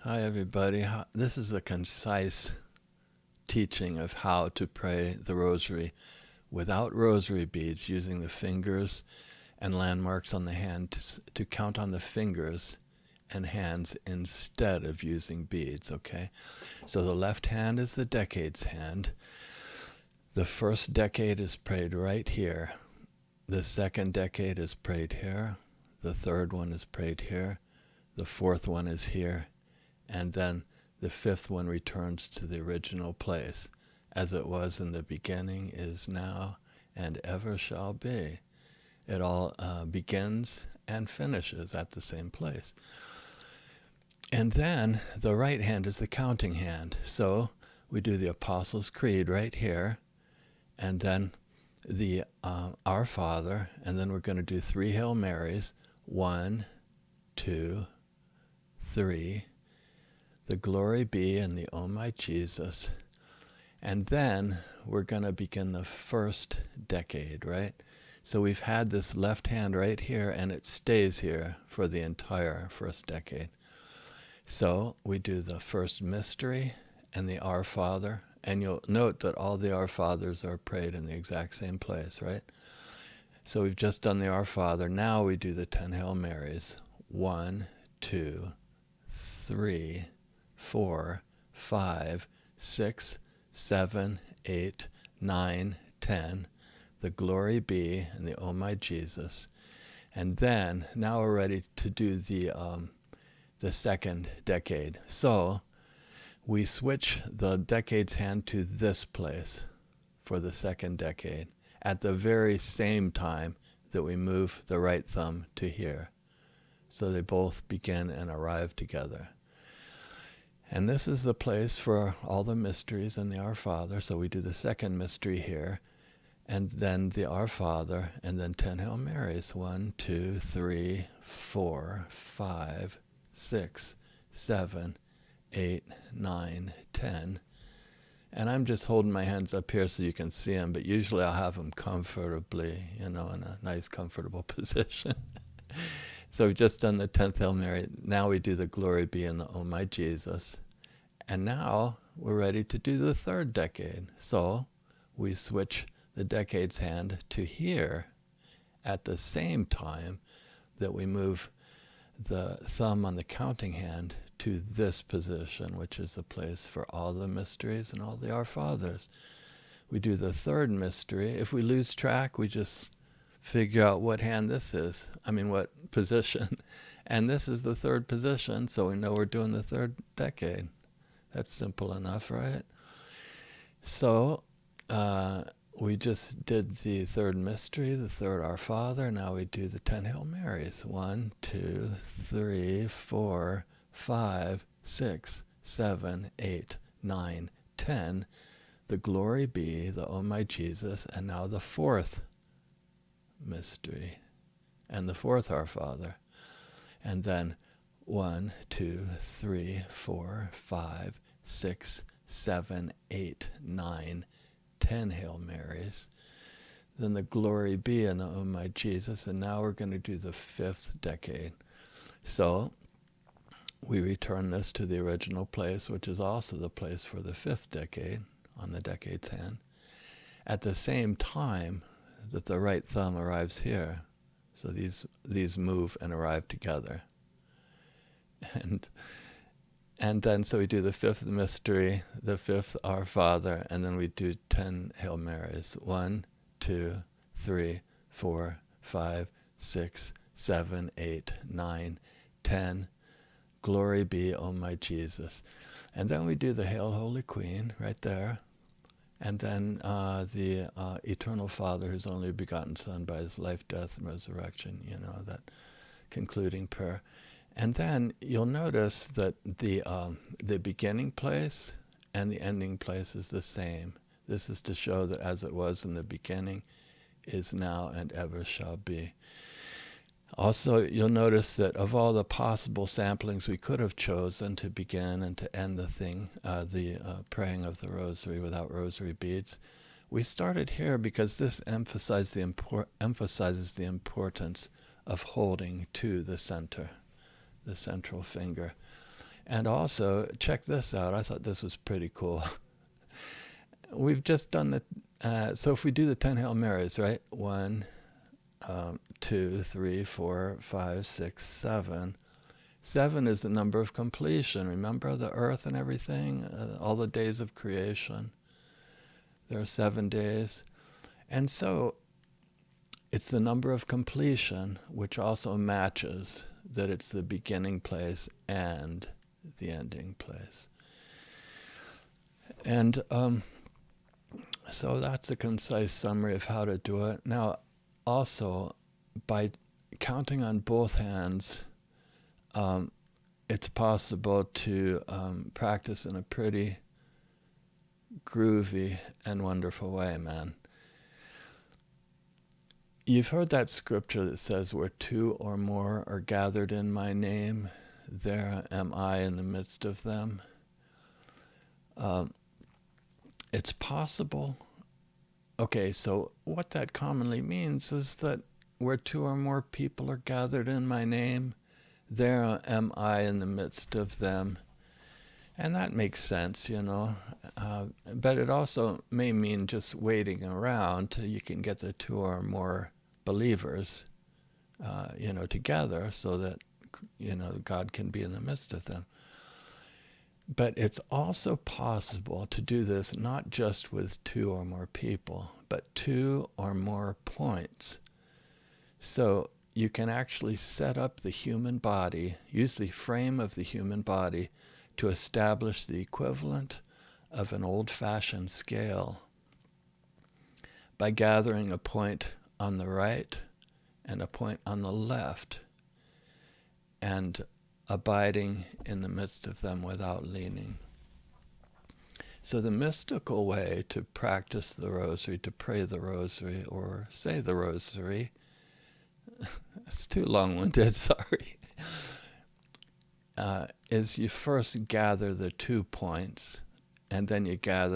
Hi, everybody. This is a concise teaching of how to pray the Rosary without rosary beads, using the fingers and landmarks on the hand to count on the fingers and hands instead of using beads, okay? So the left hand is the decades hand. The first decade is prayed right here. The second decade is prayed here. The third one is prayed here. The fourth one is here. And then the fifth one returns to the original place, as it was in the beginning, is now, and ever shall be. It all begins and finishes at the same place. And then the right hand is the counting hand. So we do the Apostles' Creed right here, and then the Our Father, and then we're going to do 3 Hail Marys. 1, 2, 3. The Glory Be and the Oh My Jesus. And then we're going to begin the first decade, right? So we've had this left hand right here, and it stays here for the entire first decade. So we do the first mystery and the Our Father, and you'll note that all the Our Fathers are prayed in the exact same place, right? So we've just done the Our Father. Now we do the 10 Hail Marys. 1, 2, 3, 4, 5, 6, 7, 8, 9, 10. The Glory Be and the Oh My Jesus. And then, now we're ready to do the second decade. So we switch the decades hand to this place for the second decade at the very same time that we move the right thumb to here. So they both begin and arrive together. And this is the place for all the mysteries and the Our Father. So we do the second mystery here, and then the Our Father, and then 10 Hail Marys. 1, 2, 3, 4, 5, 6, 7, 8, 9, 10. And I'm just holding my hands up here so you can see them, but usually I'll have them comfortably, in a nice, comfortable position. So we've just done the 10th Hail Mary. Now we do the Glory Be and the Oh My Jesus. And now we're ready to do the third decade. So we switch the decades hand to here at the same time that we move the thumb on the counting hand to this position, which is the place for all the mysteries and all the Our Fathers. We do the third mystery. If we lose track, we just figure out what hand this is. What position. And this is the third position, so we know we're doing the third decade. That's simple enough, right? So we just did the third mystery, the third Our Father. Now we do the 10 Hail Marys. 1, 2, 3, 4, 5, 6, 7, 8, 9, 10. The Glory Be, the Oh My Jesus, and now the fourth mystery and the fourth Our Father. And then 1, 2, 3, 4, 5, 6, 7, 8, 9, 10 Hail Marys. Then the Glory Be and the Oh My Jesus. And now we're going to do the fifth decade. So we return this to the original place, which is also the place for the fifth decade on the decades hand, at the same time that the right thumb arrives here. So these move and arrive together. And then so we do the fifth mystery, the fifth Our Father, and then we do 10 Hail Marys. 1, 2, 3, 4, 5, 6, 7, 8, 9, 10. Glory Be, Oh My Jesus. And then we do the Hail Holy Queen right there. And then the Eternal Father, whose only begotten Son, by his life, death, and resurrection, that concluding prayer. And then you'll notice that the beginning place and the ending place is the same. This is to show that as it was in the beginning, is now, and ever shall be. Also, you'll notice that of all the possible samplings we could have chosen to begin and to end the praying of the Rosary without rosary beads, we started here because this emphasizes the importance of holding to the center, the central finger. And also, check this out. I thought this was pretty cool. We've just done so if we do the 10 Hail Marys, right? 1, 2, 3, 4, 5, 6, 7. 7 is the number of completion. Remember the earth and everything? All the days of creation. There are 7 days. And so it's the number of completion, which also matches that it's the beginning place and the ending place. And so that's a concise summary of how to do it. Now, also, by counting on both hands, it's possible to practice in a pretty groovy and wonderful way, man. You've heard that scripture that says, where 2 or more are gathered in my name, there am I in the midst of them. It's possible. Okay, so what that commonly means is that where 2 or more people are gathered in my name, there am I in the midst of them. And that makes sense, but it also may mean just waiting around till you can get the 2 or more believers, together so that, God can be in the midst of them. But it's also possible to do this not just with 2 or more people, but 2 or more points. So you can actually set up the human body, use the frame of the human body to establish the equivalent of an old-fashioned scale by gathering a point on the right and a point on the left and abiding in the midst of them without leaning. So the mystical way to practice the rosary, to pray the rosary or say the rosary, it's too long-winded, sorry, is you first gather the 2 points and then you gather